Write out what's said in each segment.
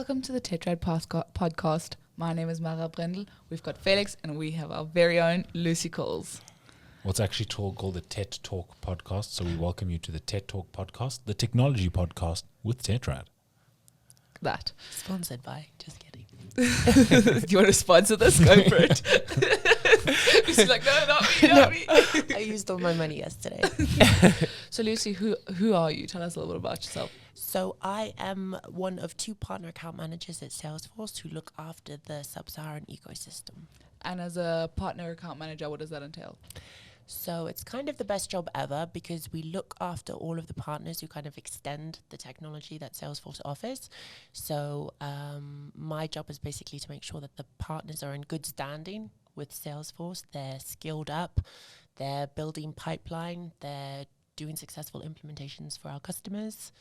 welcome to the Tetrad podcast. My name is Mara Brendel. We've got Felix and we have our very own Lucy Coles. What's actually called the TET Talk podcast. So we welcome you to the TET Talk podcast, the technology podcast with Tetrad. That. Sponsored by, just kidding. Do you want to sponsor this? Go for it. Lucy's like, no, not me. I used all my money yesterday. So Lucy, who are you? Tell us a little bit about yourself. So I am one of two partner account managers at Salesforce who look after the sub-Saharan ecosystem. And as a partner account manager, what does that entail? So it's kind of the best job ever because we look after all of the partners who kind of extend the technology that Salesforce offers. So my job is basically to make sure that the partners are in good standing with Salesforce. They're skilled up, they're building pipeline, they're doing successful implementations for our customers.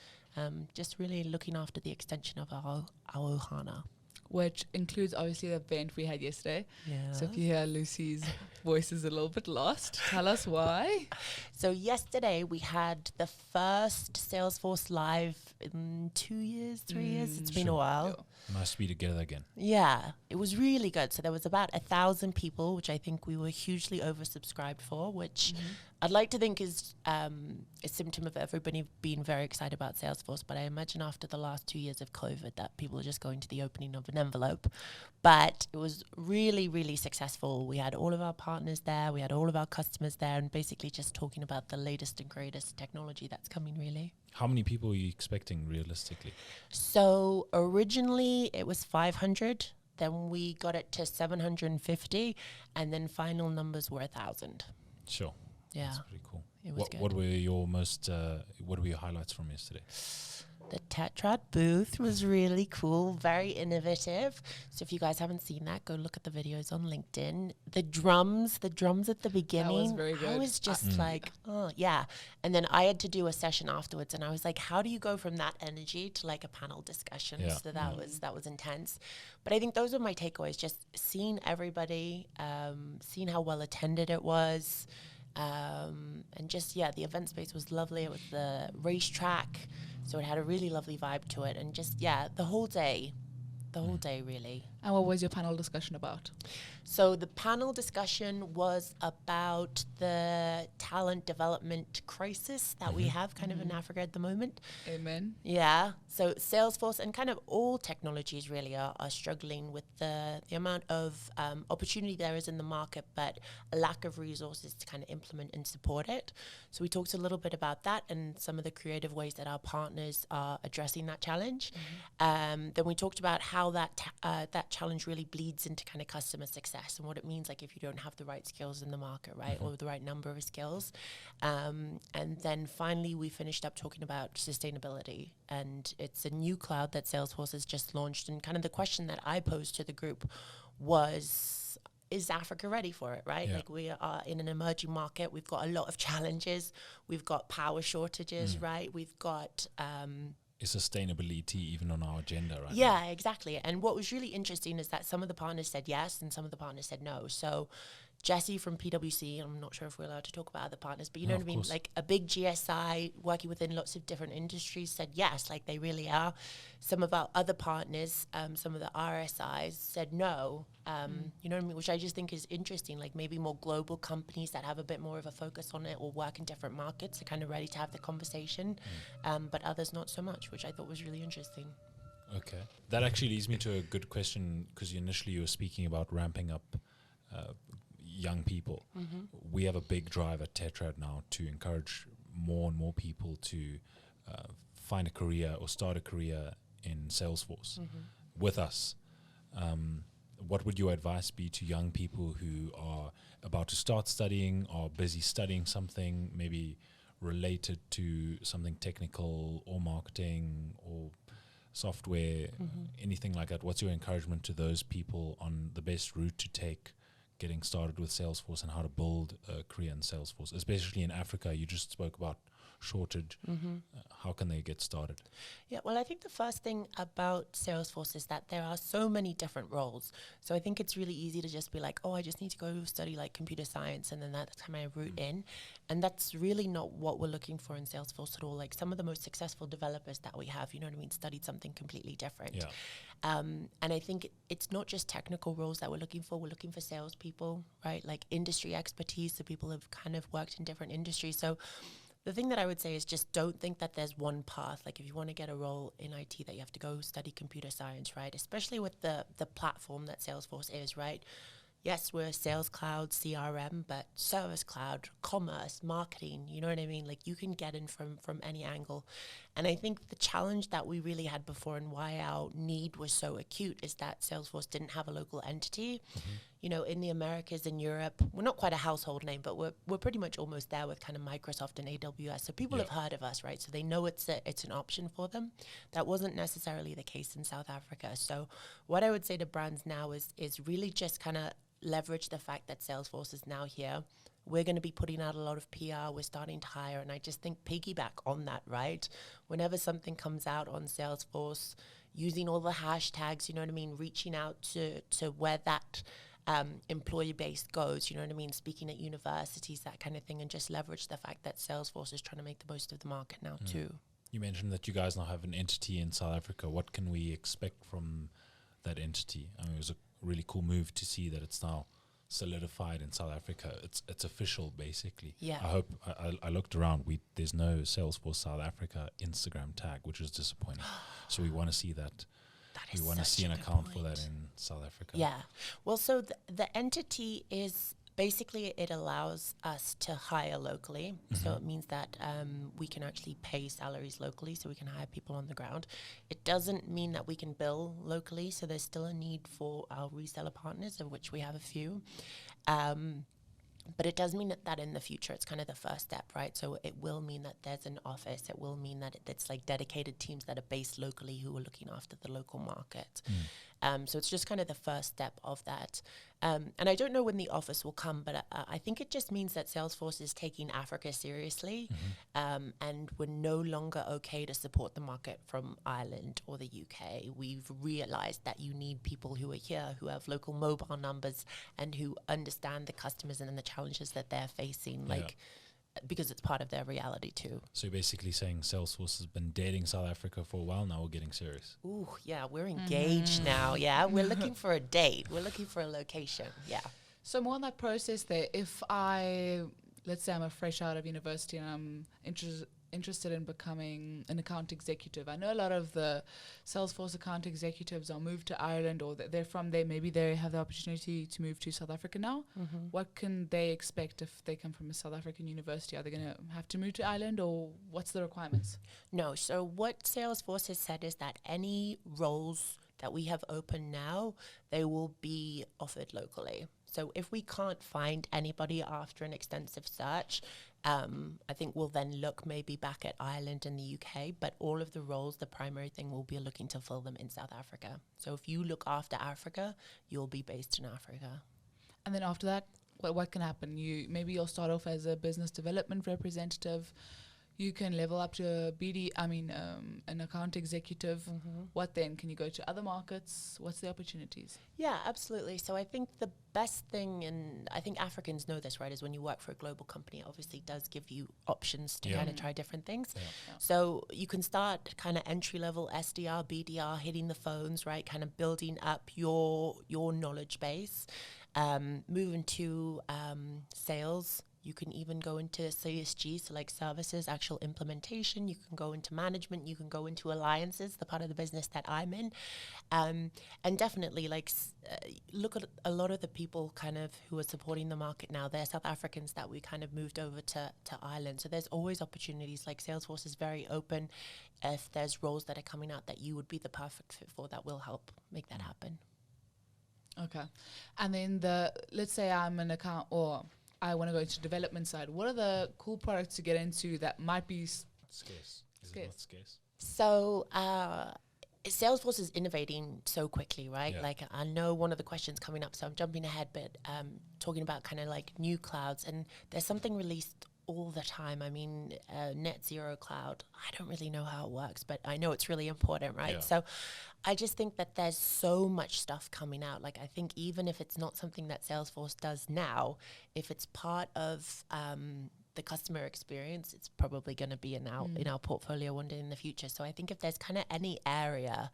Just really looking after the extension of our HANA. Which includes obviously the event we had yesterday. Yeah. So if you hear Lucy's voice is a little bit lost, tell us why. So yesterday we had the first Salesforce Live in 2 years, 3 years. It's been a while. Yeah. Nice to be together again. Yeah, it was really good. So there was about 1,000 people, which I think we were hugely oversubscribed for, which I'd like to think is a symptom of everybody being very excited about Salesforce. But I imagine after the last 2 years of COVID that people are just going to the opening of an envelope. But it was really, really successful. We had all of our partners there. We had all of our customers there and basically just talking about the latest and greatest technology that's coming, really. How many people are you expecting realistically? So originally it was 500. Then we got it to 750. And then final numbers were 1,000. Sure. Yeah. That's pretty cool. It was good. What were your what were your highlights from yesterday? The Tetrad booth was really cool, very innovative. So if you guys haven't seen that, go look at the videos on LinkedIn. The drums at the beginning. That was very good. I was just like, oh, yeah. And then I had to do a session afterwards and I was like, how do you go from that energy to like a panel discussion? Yeah. So that was intense. But I think those were my takeaways, just seeing everybody, seeing how well attended it was. And just, the event space was lovely. It was the racetrack. So it had a really lovely vibe to it. And just, the whole day really. And what was your panel discussion about? So the panel discussion was about the talent development crisis that we have kind of in Africa at the moment. Amen. Yeah. So Salesforce and kind of all technologies really are struggling with the amount of opportunity there is in the market, but a lack of resources to kind of implement and support it. So we talked a little bit about that and some of the creative ways that our partners are addressing that challenge. Then we talked about how that challenge really bleeds into kind of customer success and what it means like if you don't have the right skills in the market, right, or the right number of skills. And then finally we finished up talking about sustainability, and it's a new cloud that Salesforce has just launched. And kind of the question that I posed to the group was, is Africa ready for it, right? Yeah. Like we are in an emerging market. We've got a lot of challenges. We've got power shortages, right? We've got Is sustainability even on our agenda right now? Yeah, exactly. And what was really interesting is that some of the partners said yes and some of the partners said no. So Jesse from PwC, I'm not sure if we're allowed to talk about other partners, but you know what I mean? Course. Like a big GSI working within lots of different industries said yes, like they really are. Some of our other partners, some of the RSIs said no, you know what I mean? Which I just think is interesting, like maybe more global companies that have a bit more of a focus on it or work in different markets are kind of ready to have the conversation, but others not so much, which I thought was really interesting. Okay. That actually leads me to a good question, because initially you were speaking about ramping up young people. We have a big drive at Tetrad now to encourage more and more people to find a career or start a career in Salesforce with us. What would your advice be to young people who are about to start studying or busy studying something, maybe related to something technical or marketing or software, anything like that? What's your encouragement to those people on the best route to take getting started with Salesforce and how to build a career in Salesforce, especially in Africa? You just spoke about shortage. How can they get started? Yeah, well, I think the first thing about Salesforce is that there are so many different roles. So I think it's really easy to just be like, oh, I just need to go study like computer science and then that's my route in. And that's really not what we're looking for in Salesforce at all. Like some of the most successful developers that we have, you know what I mean, studied something completely different. Yeah. And I think it's not just technical roles that we're looking for. We're looking for salespeople, right? Like industry expertise. So people have kind of worked in different industries. So the thing that I would say is just don't think that there's one path. Like if you want to get a role in IT that you have to go study computer science, right? Especially with the platform that Salesforce is, right? Yes, we're Sales Cloud, CRM, but Service Cloud, commerce, marketing, you know what I mean? Like you can get in from any angle. And I think the challenge that we really had before and why our need was so acute is that Salesforce didn't have a local entity. You know, in the Americas and Europe, we're not quite a household name, but we're pretty much almost there with kind of Microsoft and AWS. So people have heard of us, right? So they know it's an option for them. That wasn't necessarily the case in South Africa. So what I would say to brands now is really just kind of leverage the fact that Salesforce is now here. We're going to be putting out a lot of PR. We're starting to hire. And I just think piggyback on that, right? Whenever something comes out on Salesforce, using all the hashtags, you know what I mean? Reaching out to where that employee base goes, you know what I mean? Speaking at universities, that kind of thing, and just leverage the fact that Salesforce is trying to make the most of the market now too. You mentioned that you guys now have an entity in South Africa. What can we expect from that entity? I mean, it was a really cool move to see that it's now solidified in South Africa. It's official, basically. Yeah. I hope I looked around. There's no Salesforce South Africa Instagram tag, which is disappointing. So we want to see that. We want to see an account for that in South Africa. Yeah. Well, so the entity is basically, it allows us to hire locally. So it means that we can actually pay salaries locally, so we can hire people on the ground. It doesn't mean that we can bill locally, so there's still a need for our reseller partners, of which we have a few. But it does mean that in the future, it's kind of the first step, right? So it will mean that there's an office. It will mean that it's like dedicated teams that are based locally who are looking after the local market. So it's just kind of the first step of that. And I don't know when the office will come, but I think it just means that Salesforce is taking Africa seriously. And we're no longer okay to support the market from Ireland or the UK. We've realized that you need people who are here, who have local mobile numbers and who understand the customers and the challenges that they're facing, because it's part of their reality too. So you're basically saying Salesforce has been dating South Africa for a while now. We're getting serious. Ooh, yeah, we're engaged now. Yeah, we're looking for a date. We're looking for a location. Yeah. So more on that process there. If let's say I'm a fresh out of university and I'm interested in becoming an account executive. I know a lot of the Salesforce account executives are moved to Ireland, or they're from there. Maybe they have the opportunity to move to South Africa now. What can they expect if they come from a South African university? Are they going to have to move to Ireland, or what's the requirements? No. So what Salesforce has said is that any roles that we have open now, they will be offered locally. So if we can't find anybody after an extensive search, I think we'll then look maybe back at Ireland and the UK, but all of the roles, the primary thing will be looking to fill them in South Africa. So if you look after Africa, you'll be based in Africa. And then after that, what can happen? You'll start off as a business development representative. You can level up to an account executive. What then? Can you go to other markets? What's the opportunities? Yeah, absolutely. So I think the best thing, and I think Africans know this, right, is when you work for a global company, it obviously does give you options to kind of try different things. So you can start kind of entry-level SDR, BDR, hitting the phones, right, kind of building up your knowledge base, moving to sales. You can even go into CSG, so like services, actual implementation. You can go into management. You can go into alliances, the part of the business that I'm in. And definitely look at a lot of the people kind of who are supporting the market now. They're South Africans that we kind of moved over to Ireland. So there's always opportunities. Like Salesforce is very open. If there's roles that are coming out that you would be the perfect fit for, that will help make that happen. Okay. And then let's say I'm an account, or I want to go into development side. What are the cool products to get into that might be scarce? Is it not scarce? So Salesforce is innovating so quickly, right? Yeah. Like I know one of the questions coming up, so I'm jumping ahead, but talking about kind of like new clouds, and there's something released all the time. I mean, net zero cloud, I don't really know how it works, but I know it's really important, right? Yeah. So I just think that there's so much stuff coming out. Like, I think even if it's not something that Salesforce does now, if it's part of the customer experience, it's probably going to be in our portfolio one day in the future. So I think if there's kind of any area,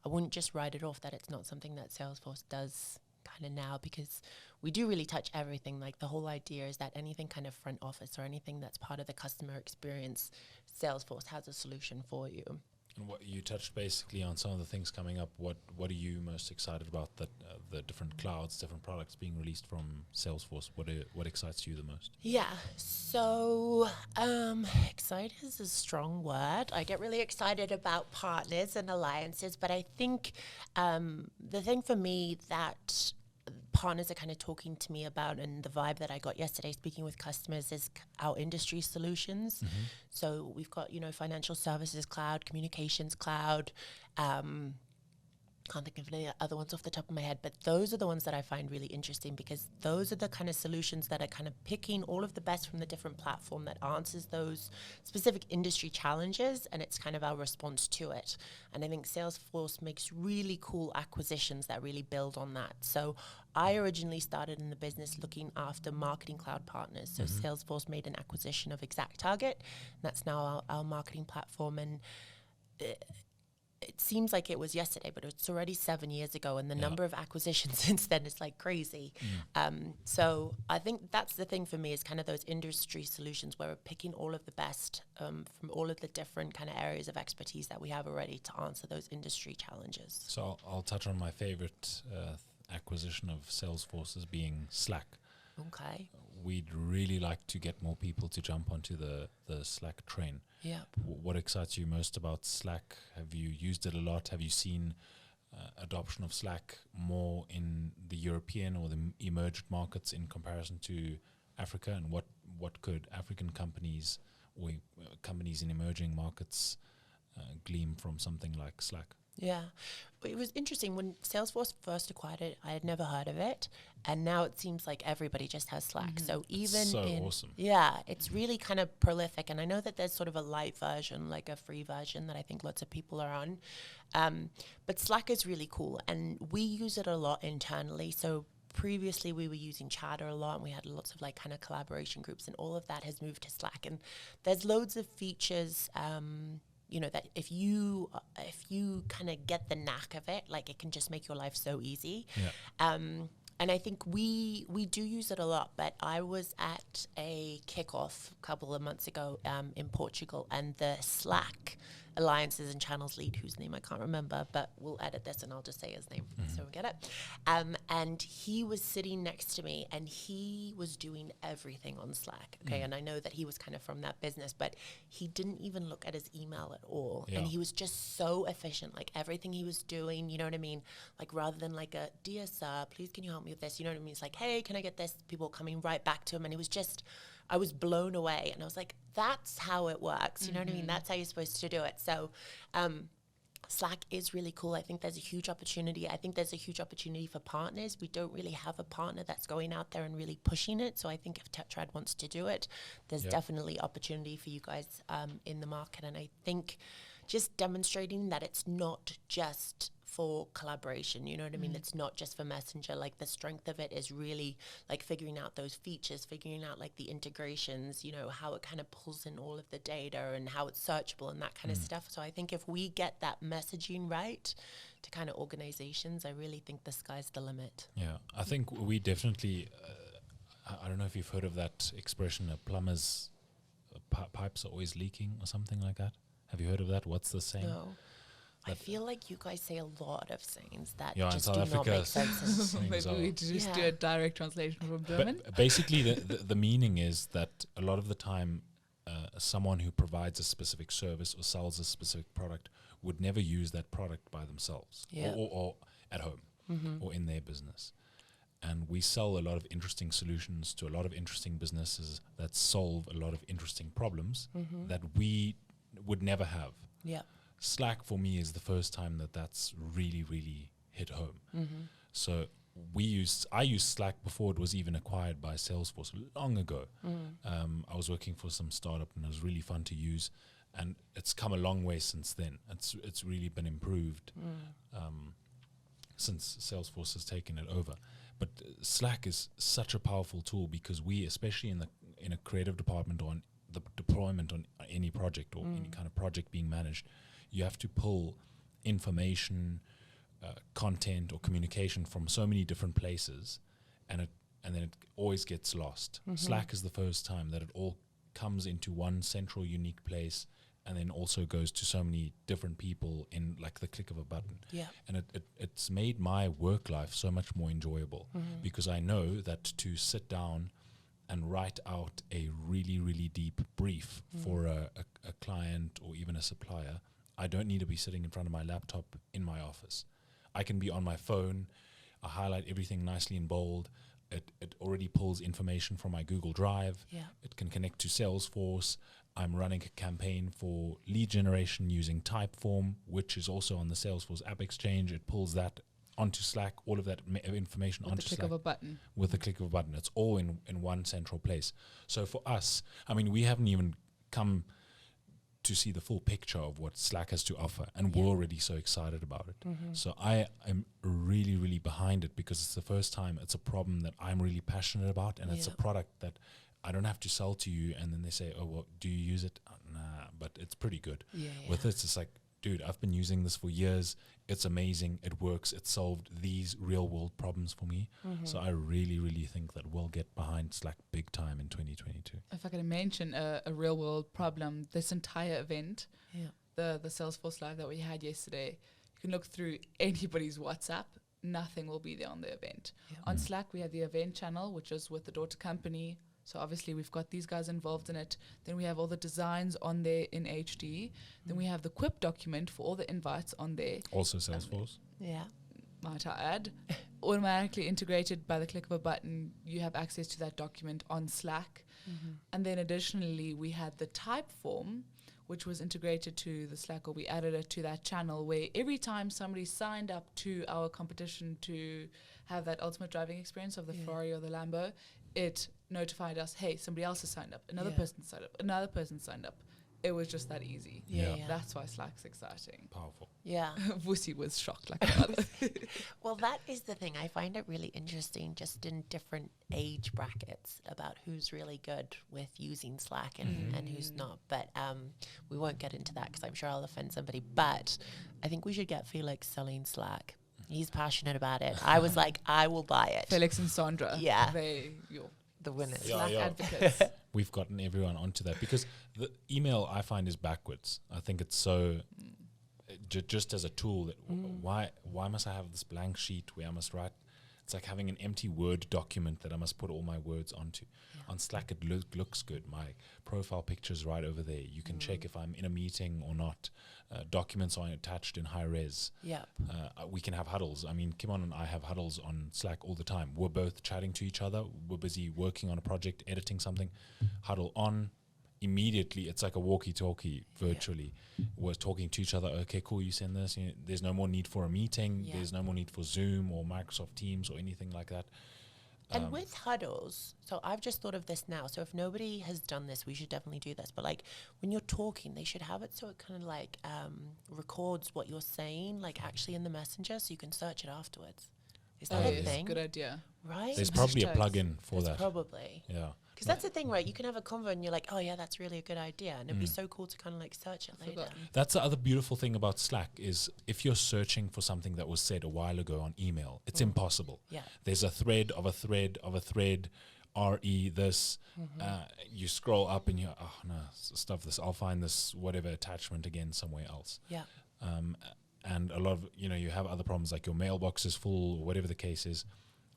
I wouldn't just write it off that it's not something that Salesforce does kind of now, because we do really touch everything. Like, the whole idea is that anything kind of front office or anything that's part of the customer experience, Salesforce has a solution for you. And what you touched basically on some of the things coming up. What are you most excited about, that the different clouds, different products being released from Salesforce? What excites you the most? Yeah, so excited is a strong word. I get really excited about partners and alliances, but I think the thing for me that partners are kind of talking to me about, and the vibe that I got yesterday speaking with customers, is our industry solutions. So we've got, financial services cloud, communications cloud, can't think of any other ones off the top of my head, but those are the ones that I find really interesting, because those are the kind of solutions that are kind of picking all of the best from the different platform that answers those specific industry challenges, and it's kind of our response to it. And I think Salesforce makes really cool acquisitions that really build on that. So I originally started in the business looking after marketing cloud partners. So Salesforce made an acquisition of ExactTarget, and that's now our marketing platform. And it seems like it was yesterday, but it's already 7 years ago, and the number of acquisitions since then is like crazy. So I think that's the thing for me, is kind of those industry solutions where we're picking all of the best from all of the different kind of areas of expertise that we have already to answer those industry challenges. So I'll touch on my favorite acquisition of Salesforce as being Slack. Okay. We'd really like to get more people to jump onto the Slack train. Yeah. What excites you most about Slack? Have you used it a lot? Have you seen adoption of Slack more in the European or the emerged markets in comparison to Africa? And what could African companies or companies in emerging markets glean from something like Slack? Yeah. It was interesting when Salesforce first acquired it, I had never heard of it. And now it seems like everybody just has Slack. So even Awesome. Yeah, it's really kind of prolific. And I know that there's sort of a light version, like a free version that I think lots of people are on. But Slack is really cool. And we use it a lot internally. So previously we were using Chatter a lot, and we had lots of like kind of collaboration groups, and all of that has moved to Slack. And there's loads of features, that if you kind of get the knack of it, like, it can just make your life so easy. Yeah. And I think we do use it a lot, but I was at a kickoff a couple of months ago in Portugal, and the Slack Alliances and Channels lead, whose name I can't remember, but we'll edit this and I'll just say his name so we get it. And he was sitting next to me, and he was doing everything on Slack. Okay, and I know that he was kind of from that business, but he didn't even look at his email at all. Yeah. And he was just so efficient, like everything he was doing, you know what I mean? Like, rather than like a, "Dear sir, please can you help me with this?" You know what I mean? It's like, "Hey, can I get this?" People coming right back to him. And it was just, I was blown away, and I was like, that's how it works. You know what I mean? That's how you're supposed to do it. So Slack is really cool. I think there's a huge opportunity. I think there's a huge opportunity for partners. We don't really have a partner that's going out there and really pushing it. So I think if Tetrad wants to do it, there's definitely opportunity for you guys in the market. And I think just demonstrating that it's not just for collaboration, you know what I mean? It's not just for Messenger. Like, the strength of it is really like figuring out those features, figuring out like the integrations, how it kind of pulls in all of the data and how it's searchable and that kind of stuff. So I think if we get that messaging right to kind of organizations, I really think the sky's the limit. Yeah, I think we definitely, I don't know if you've heard of that expression, a plumber's pipes are always leaking or something like that. Have you heard of that? What's the saying? No. I feel like you guys say a lot of sayings that Yeah, in just South do not Africa, make sense. Maybe we just do Yeah. a direct translation from German. But basically, the meaning is that a lot of the time, someone who provides a specific service or sells a specific product would never use that product by themselves or at home or in their business. And we sell a lot of interesting solutions to a lot of interesting businesses that solve a lot of interesting problems that we would never have. Yeah. Slack for me is the first time that's really, really hit home. So I used Slack before it was even acquired by Salesforce long ago. I was working for some startup and it was really fun to use, and it's come a long way since then. It's really been improved since Salesforce has taken it over. But Slack is such a powerful tool because we, especially in a creative department or on the deployment on any project or any kind of project being managed, you have to pull information, content or communication from so many different places, and then it always gets lost. Slack is the first time that it all comes into one central unique place, and then also goes to so many different people in like the click of a button. Yeah. And it's made my work life so much more enjoyable because I know that to sit down and write out a really, really deep brief for a client or even a supplier, I don't need to be sitting in front of my laptop in my office. I can be on my phone. I highlight everything nicely in bold. It already pulls information from my Google Drive. Yeah. It can connect to Salesforce. I'm running a campaign for lead generation using Typeform, which is also on the Salesforce App Exchange. It pulls that onto Slack, all of that information onto Slack. With the click of a button. With the click of a button. It's all in one central place. So for us, I mean, we haven't even come to see the full picture of what Slack has to offer, and we're already so excited about it. So I am really, really behind it because it's the first time it's a problem that I'm really passionate about, and it's a product that I don't have to sell to you, and then they say, oh, well, do you use it? Nah, but it's pretty good. With this, it's like, dude, I've been using this for years. It's amazing. It works. It solved these real world problems for me. So I really, really think that we'll get behind Slack big time in 2022. If I can mention a real world problem, this entire event, the Salesforce Live that we had yesterday, you can look through anybody's WhatsApp. Nothing will be there on the event. On Slack, we have the event channel, which is with the daughter company. So obviously we've got these guys involved in it. Then we have all the designs on there in HD. Then we have the Quip document for all the invites on there. Also Salesforce. Might I add, automatically integrated by the click of a button. You have access to that document on Slack. And then additionally, we had the Typeform, which was integrated to the Slack, or we added it to that channel, where every time somebody signed up to our competition to have that ultimate driving experience of the Ferrari or the Lambo, it notified us, hey, somebody else has signed up, another person signed up, another person signed up. It was just that easy. That's why Slack's exciting. Powerful. Wussy was shocked like a mother. Well, that is the thing. I find it really interesting just in different age brackets about who's really good with using Slack and who's not. But we won't get into that because I'm sure I'll offend somebody. But I think we should get Felix selling Slack. He's passionate about it. I was like, I will buy it. Felix and Sandra. Yeah. The winners. Slack advocates. We've gotten everyone onto that because the email I find is backwards. I think it's so just as a tool that why must I have this blank sheet where I must write? It's like having an empty Word document that I must put all my words onto. On Slack, it looks good. My profile picture's right over there. You can check if I'm in a meeting or not. Documents are attached in high res. We can have huddles. I mean, Kimon and I have huddles on Slack all the time. We're both chatting to each other. We're busy working on a project, editing something. Huddle on. Immediately, it's like a walkie-talkie virtually. We're talking to each other. Okay, cool, you send this. You know, there's no more need for a meeting. There's no more need for Zoom or Microsoft Teams or anything like that. And with huddles, so I've just thought of this now. So if nobody has done this, we should definitely do this. But like when you're talking, they should have it so it kind of like records what you're saying, like actually in the messenger, so you can search it afterwards. Is that a thing? Good idea. Right? There's probably a plugin for that. Probably. Yeah. Because that's the thing, right? You can have a convo and you're like, oh yeah, that's really a good idea. And it'd be so cool to kind of like search it later. That's the other beautiful thing about Slack is if you're searching for something that was said a while ago on email, it's impossible. There's a thread of a thread of a thread, RE this. You scroll up and you're, oh no, stuff this. I'll find this whatever attachment again somewhere else. And a lot of, you have other problems like your mailbox is full or whatever the case is.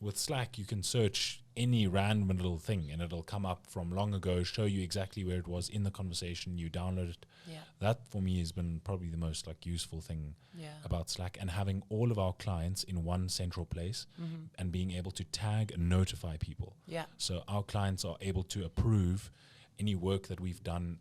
With Slack, you can search any random little thing and it'll come up from long ago, show you exactly where it was in the conversation, you download it. That for me has been probably the most like useful thing about Slack, and having all of our clients in one central place and being able to tag and notify people. So our clients are able to approve any work that we've done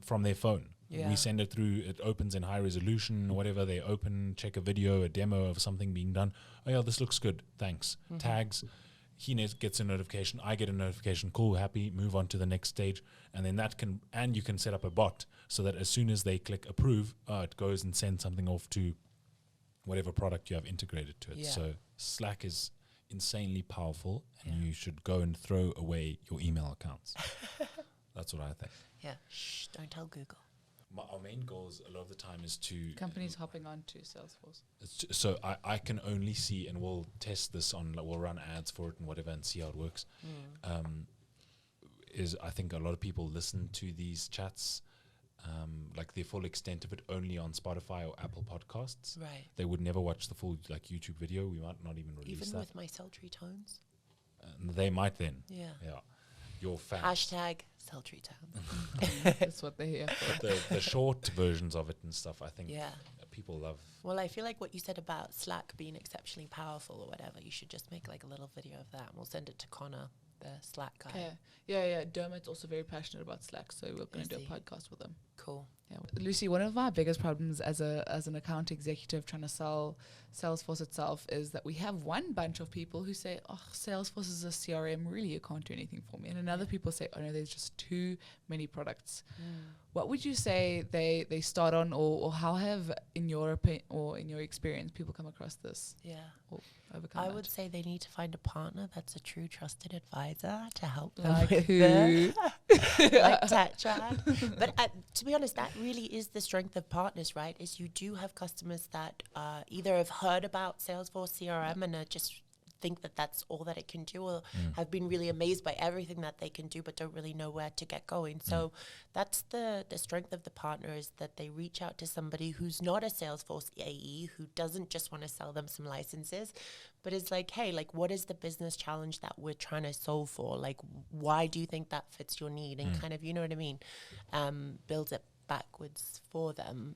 from their phone. Yeah. We send it through, it opens in high resolution, whatever they open, check a video, a demo of something being done. Oh yeah, this looks good, thanks. Tags, he gets a notification, I get a notification, cool, happy, move on to the next stage. And then you can set up a bot so that as soon as they click approve, it goes and sends something off to whatever product you have integrated to it. Yeah. So Slack is insanely powerful, and you should go and throw away your email accounts. That's what I think. Yeah. Shh, don't tell Google. Our main goals a lot of the time is to Companies hopping on to Salesforce. so I can only see, and we'll test this on, we'll run ads for it and whatever and see how it works. Is I think a lot of people listen to these chats, like the full extent of it, only on Spotify or Apple Podcasts. Right. They would never watch the full like YouTube video. We might not even release Even that. with my sultry tones. They might then. Yeah. Yeah. Your fans. Hashtag sultry tones. That's what they hear for. But the short versions of it and stuff, I think Yeah. people love. Well, I feel like what you said about Slack being exceptionally powerful or whatever, you should just make like a little video of that and we'll send it to Connor, the Slack guy. Okay. Yeah. Dermot's also very passionate about Slack, so we're going Is to do he? a podcast with him. Cool. Yeah. Lucy, one of my biggest problems as an account executive trying to sell Salesforce itself is that we have one bunch of people who say, oh, Salesforce is a CRM, really you can't do anything for me. And another people say, oh no, there's just too many products. What would you say they start on, or how have, in your opinion or in your experience, people come across this Yeah. or overcome I that? would say they need to find a partner that's a true trusted advisor to help them Like with who? like Tetrad. But to be honest, that really is the strength of partners, right? Is you do have customers that either have heard about Salesforce CRM and are just think that that's all that it can do, or have been really amazed by everything that they can do but don't really know where to get going. So that's the strength of the partner, is that they reach out to somebody who's not a Salesforce AE, who doesn't just want to sell them some licenses, but is like, hey, like, what is the business challenge that we're trying to solve for? Like, why do you think that fits your need? And kind of, you know what I mean? Build it backwards for them.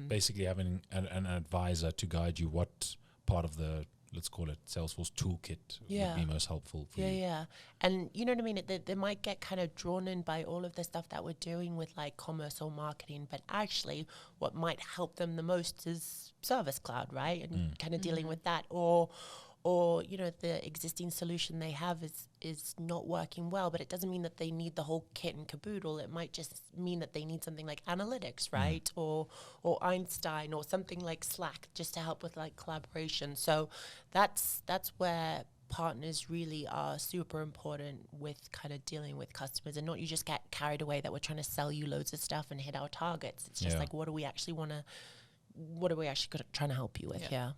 Basically having an advisor to guide you what part of the, let's call it, Salesforce toolkit would be most helpful for you. Yeah. And you know what I mean? They might get kind of drawn in by all of the stuff that we're doing with like commerce or marketing, but actually what might help them the most is Service Cloud, right? And kind of dealing with that, or you know, the existing solution they have is not working well, but it doesn't mean that they need the whole kit and caboodle. It might just mean that they need something like analytics, right? Or Einstein, or something like Slack, just to help with like collaboration. So that's where partners really are super important with kind of dealing with customers, and not you just get carried away that we're trying to sell you loads of stuff and hit our targets. It's just like, what are we actually trying to help you with? Yeah.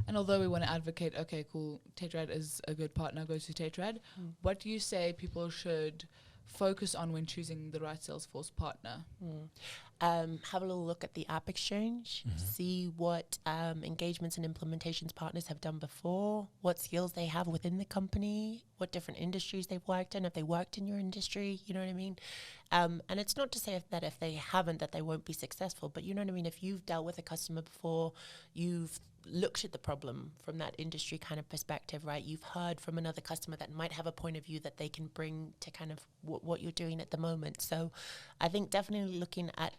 And although we want to advocate, okay, cool, Tetrad is a good partner, go to Tetrad, what do you say people should focus on when choosing the right Salesforce partner? Have a little look at the App Exchange, see what engagements and implementations partners have done before, what skills they have within the company, what different industries they've worked in, if they worked in your industry, you know what I mean? And it's not to say that if they haven't, that they won't be successful, but you know what I mean? If you've dealt with a customer before, you've looked at the problem from that industry kind of perspective, right? You've heard from another customer that might have a point of view that they can bring to kind of what you're doing at the moment. So I think definitely looking at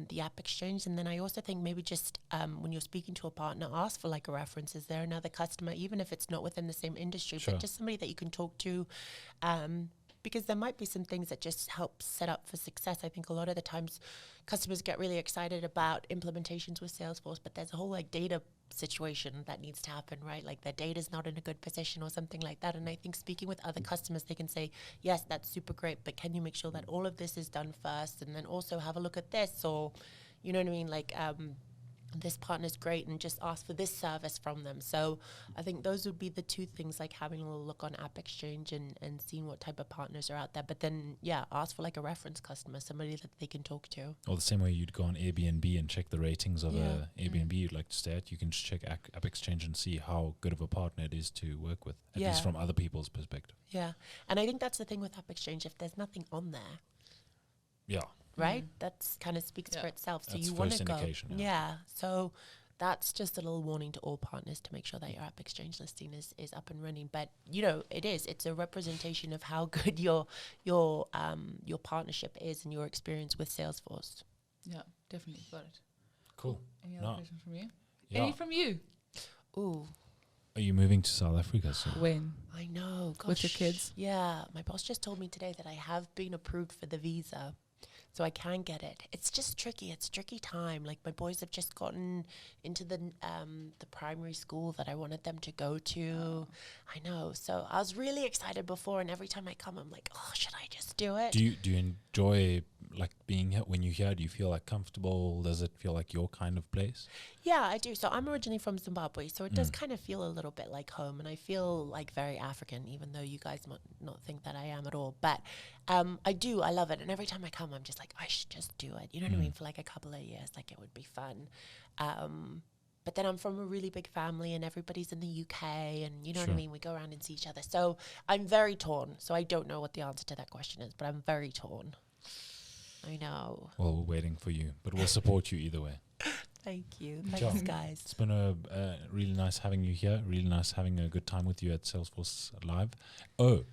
the App Exchange. And then I also think maybe just when you're speaking to a partner, ask for like a reference. Is there another customer, even if it's not within the same industry, but just somebody that you can talk to, because there might be some things that just help set up for success. I think a lot of the times customers get really excited about implementations with Salesforce, but there's a whole like data situation that needs to happen, right? Like their data's not in a good position or something like that. And I think speaking with other customers, they can say, yes, that's super great, but can you make sure that all of this is done first? And then also have a look at this, or, you know what I mean? Like, this partner's great, and just ask for this service from them. So I think those would be the two things, like having a little look on App Exchange and seeing what type of partners are out there. But then, ask for like a reference customer, somebody that they can talk to. Or the same way you'd go on Airbnb and check the ratings of a Airbnb you'd like to stay at, you can just check App Exchange and see how good of a partner it is to work with, at least from other people's perspective. Yeah. And I think that's the thing with App Exchange. If there's nothing on there, right? That's kind of speaks for itself. So that's you want to go. So that's just a little warning to all partners to make sure that your App Exchange listing is up and running. But you know, it's a representation of how good your partnership is and your experience with Salesforce. Yeah, definitely got it. Cool. Any other No. questions from you? Yeah. Any from you? Ooh, Are you moving to South Africa soon? When? I know. Gosh. With your kids? Yeah, my boss just told me today that I have been approved for the visa, so I can get it. It's just tricky. It's a tricky time. Like, my boys have just gotten into the primary school that I wanted them to go to. I know. So I was really excited before, and every time I come, I'm like, oh, should I just do it? Do you enjoy like being here? When you're here, do you feel like comfortable? Does it feel like your kind of place? Yeah, I do. So I'm originally from Zimbabwe, so it does kind of feel a little bit like home, and I feel like very African, even though you guys might not think that I am at all. But I do. I love it, and every time I come, I'm just like, I should just do it. You know what I mean? For like a couple of years, like it would be fun. But then I'm from a really big family, and everybody's in the UK, and you know what I mean? We go around and see each other. So I'm very torn. So I don't know what the answer to that question is, but I'm very torn. I know. Well, we're waiting for you, but we'll support you either way. Thank you. Ciao. Thanks, guys. It's been a really nice having you here. Really nice having a good time with you at Salesforce Live. Oh,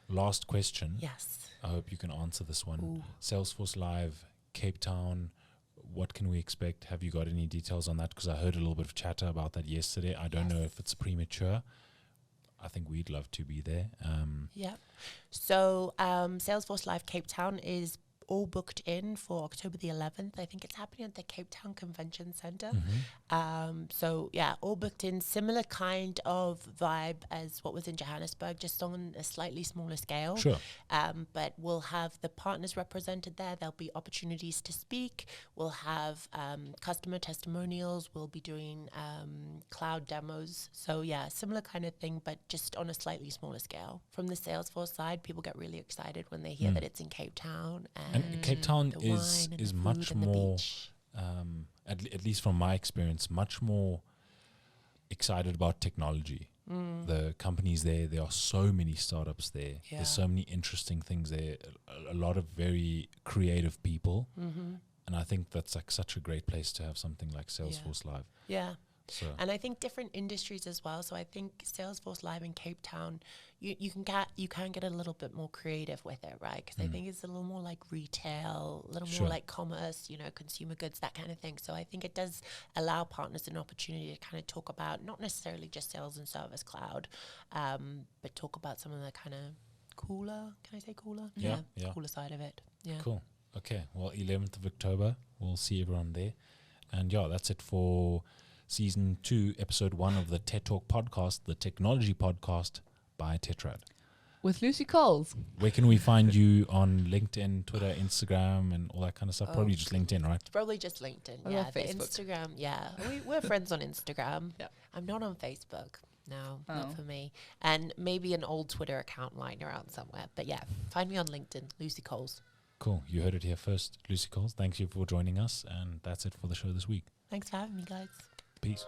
last question. Yes. I hope you can answer this one. Ooh. Salesforce Live, Cape Town. What can we expect? Have you got any details on that? Because I heard a little bit of chatter about that yesterday. I don't know if it's premature. I think we'd love to be there. Yeah. So Salesforce Live Cape Town is all booked in for October the 11th. I think it's happening at the Cape Town Convention Center. So yeah, all booked in. Similar kind of vibe as what was in Johannesburg, just on a slightly smaller scale. Sure. But we'll have the partners represented there. There'll be opportunities to speak. We'll have customer testimonials. We'll be doing cloud demos. So yeah, similar kind of thing, but just on a slightly smaller scale. From the Salesforce side, people get really excited when they hear that it's in Cape Town. And Cape Town the is wine and the much food and the more, beach. at least from my experience, much more excited about technology. The companies there are so many startups there. Yeah. There's so many interesting things there. A lot of very creative people, and I think that's like such a great place to have something like Salesforce Live. Yeah. So And I think different industries as well. So I think Salesforce Live in Cape Town, you can get a little bit more creative with it, right? Because I think it's a little more like retail, a little Sure. more like commerce, consumer goods, that kind of thing. So I think it does allow partners an opportunity to kind of talk about not necessarily just sales and service cloud, but talk about some of the kind of cooler, can I say cooler? Yeah. Cooler side of it. Yeah. Cool. Okay. Well, 11th of October, we'll see everyone there. And yeah, that's it for Season 2, Episode 1 of the TED Talk podcast, the technology podcast by Tetrad. With Lucy Coles. Where can we find you on LinkedIn, Twitter, Instagram, and all that kind of stuff? Probably just LinkedIn, right? It's probably just LinkedIn. What Yeah, about the Facebook? Instagram. Yeah, we're friends on Instagram. Yeah. I'm not on Facebook. No, Oh. not for me. And maybe an old Twitter account lying around somewhere. But yeah, find me on LinkedIn, Lucy Coles. Cool. You heard it here first. Lucy Coles, thank you for joining us. And that's it for the show this week. Thanks for having me, guys. Peace.